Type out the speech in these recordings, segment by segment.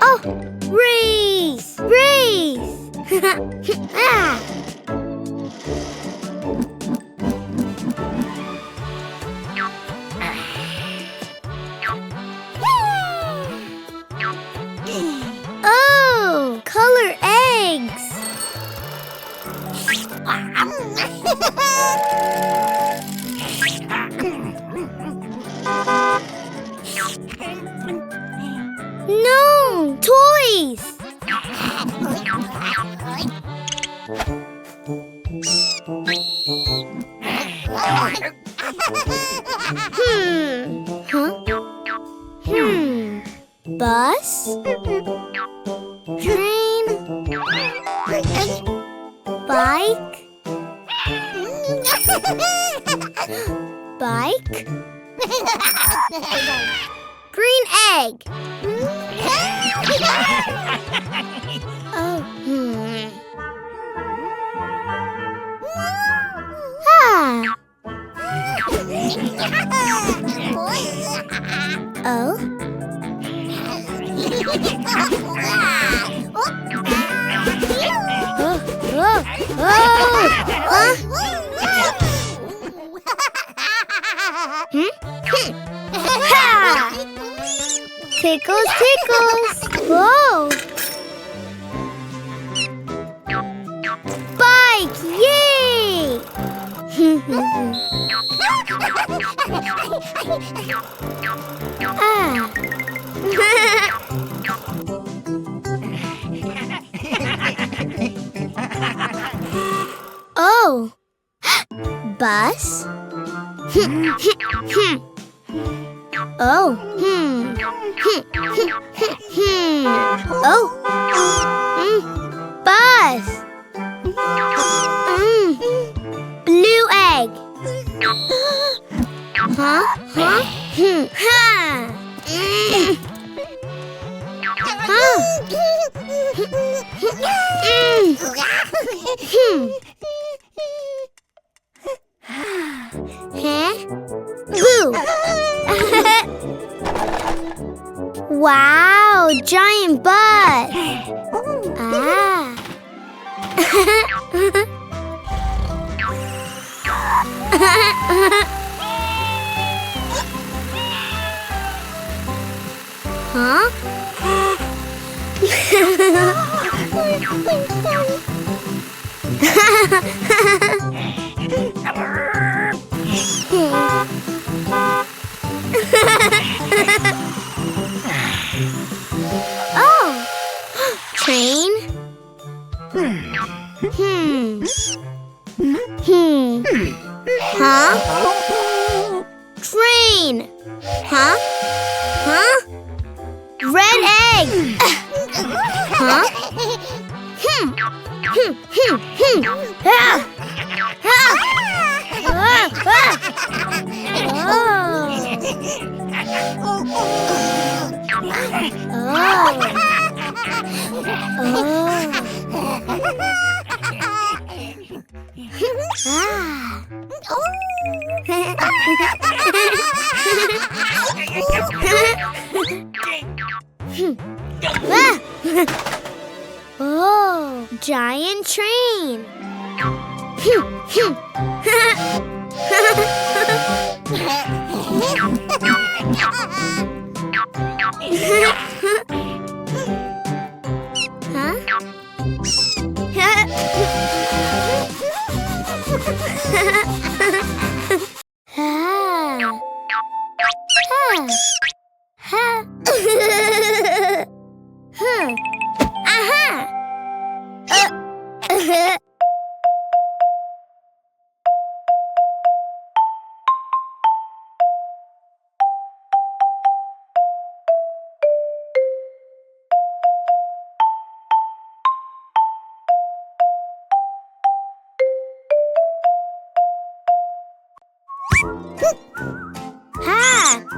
Oh, race! Race! Ah. Oh, color eggs! No, toys! Bus? Train? Bike? Bike? Green egg. Oh, Oh. Tickles, tickles. Whoa. Bike, yay! Oh. Bus? Oh. Oh. Bus. Blue egg. Huh? Huh? Boo! Wow, giant butt! Huh? Oh! Train? Huh? Train! Huh? Huh? Red egg! Huh? Oh, giant train.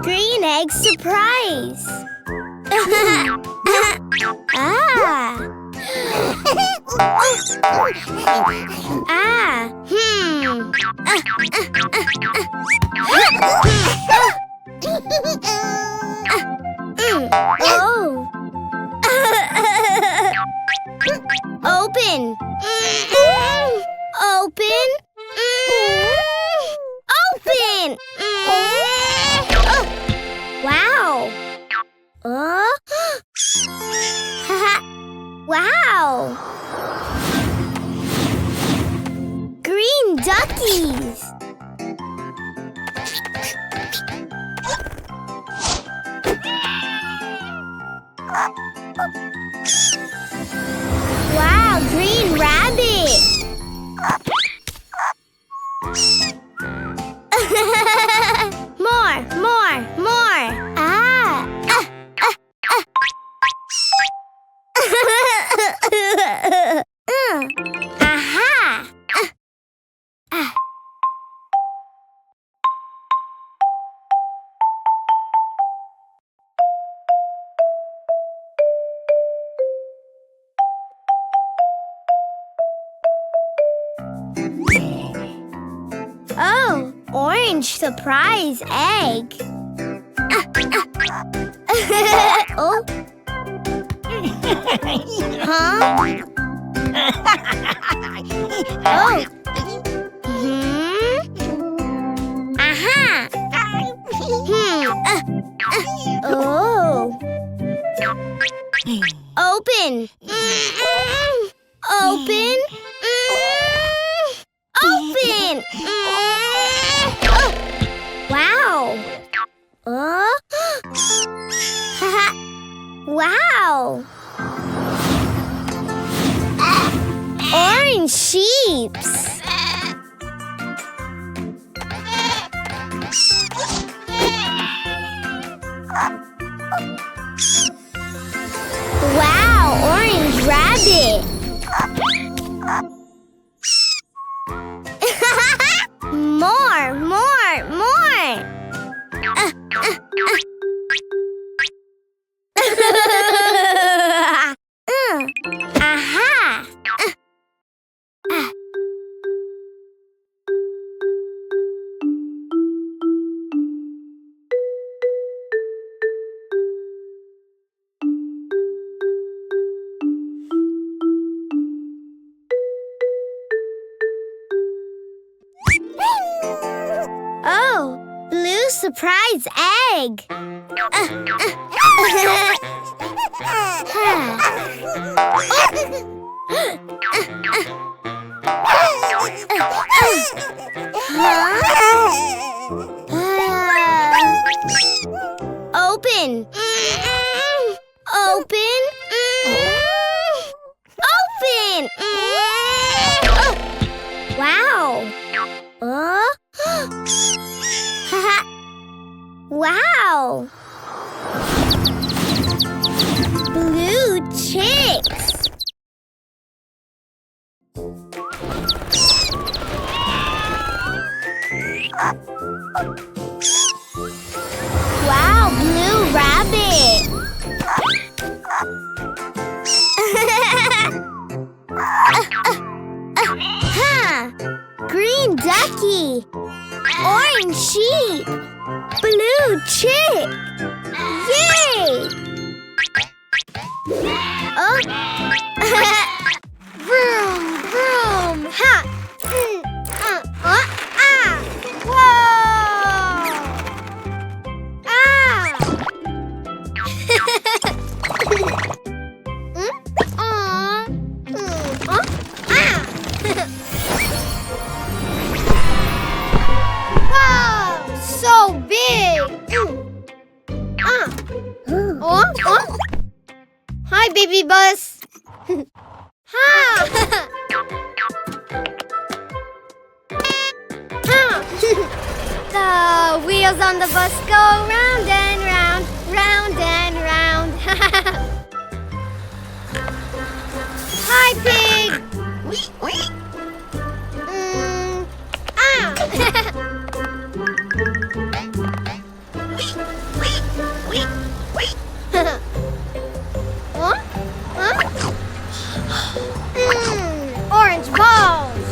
Green egg surprise! Oh. Open. Open. Open. Wow. Wow. Green duckies. Wow, green rabbit. More. Aha. Oh, orange surprise egg. Oh. Huh? Oh. Aha. Oh. Open. Open. Open. Wow. Wow. Orange sheeps. Wow, orange rabbit. More. Aha. Oh, blue surprise egg. Open. Open. Open. Wow. Wow. Blue chicks. Wow, blue rabbit. Green ducky. Orange sheep. Blue chick. Yay! Oh. Vroom, vroom. Ha. Whoa. Wow, so big. Hi, baby bus. The wheels on the bus go round and round, round and round. Hi, pig. Orange balls.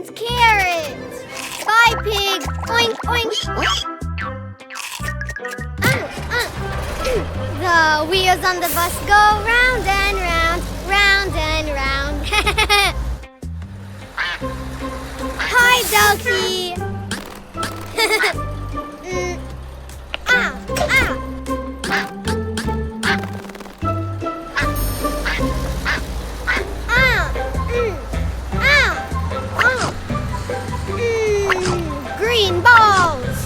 Orange carrot. Bye, pig. Oink, oink. The wheels on the bus go round and round, round and round. Hi, Ducky. Green balls.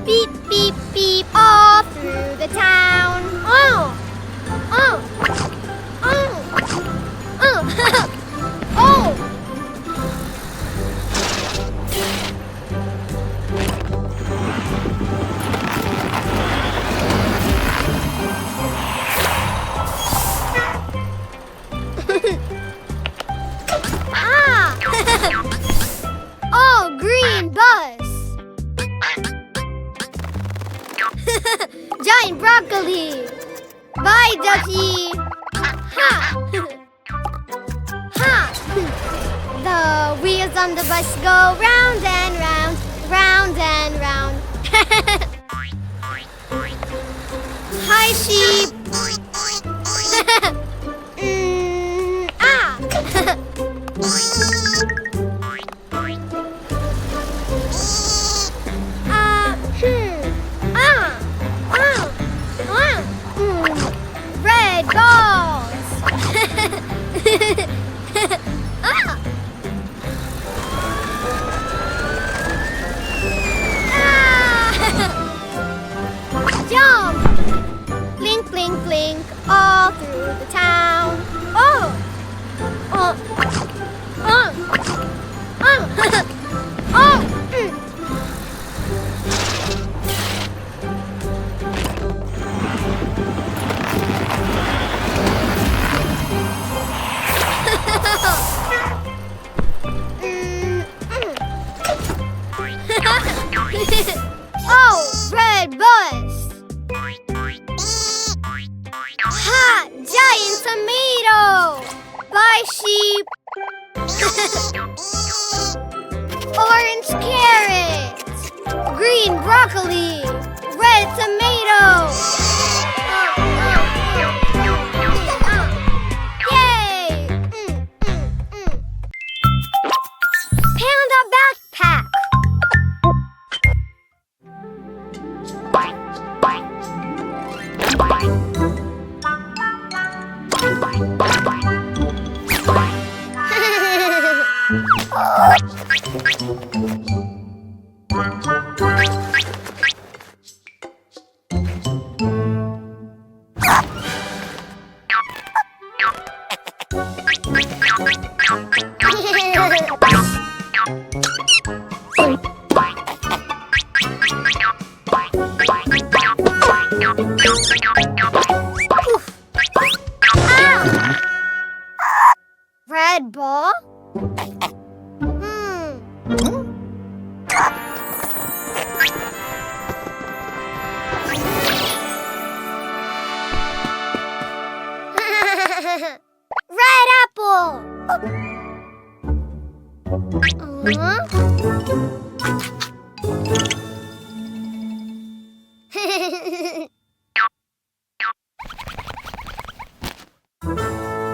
Beep, beep, beep, all through the town. Oh, oh, oh, oh, oh. Oh, green bus. Giant broccoli. Bye, Ducky. Ha! Ha! The wheels on the bus go round and round, round and round. Hi, sheep. Red balls. Jump! Blink, blink, blink, all through the town. Oh! Oh! Oh! Oh! Oh! Oh, red bus! Ha! Giant tomato! Bye, sheep! Orange carrot! Green broccoli! Red tomato! Yay! Panda backpack! Red ball? Red apple!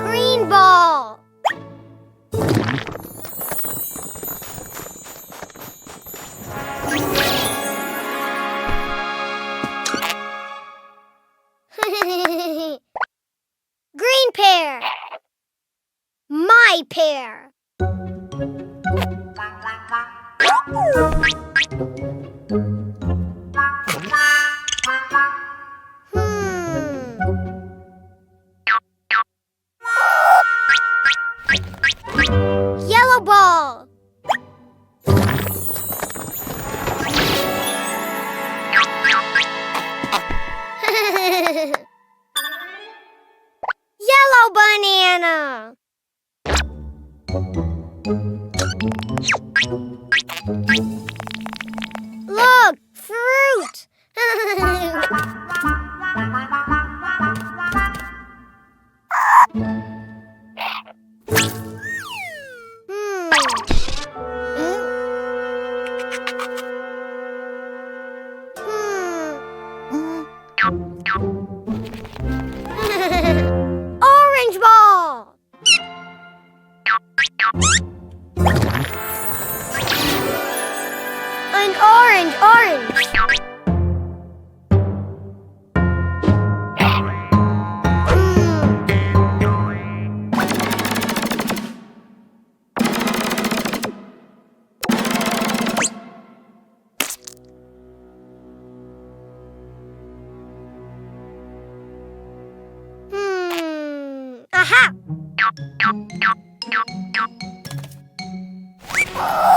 Green ball! Green pear! My pear! Yellow ball! Yellow banana! Look! Orange ball. An orange. Aha!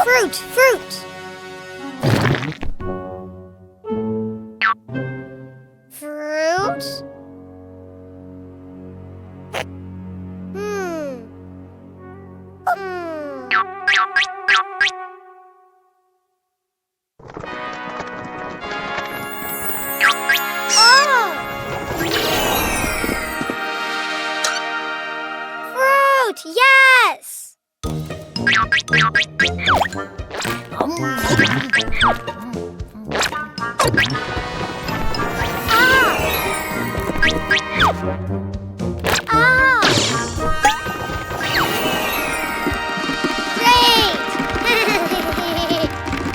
Fruit. Fruit. Oh! Fruit! Yes!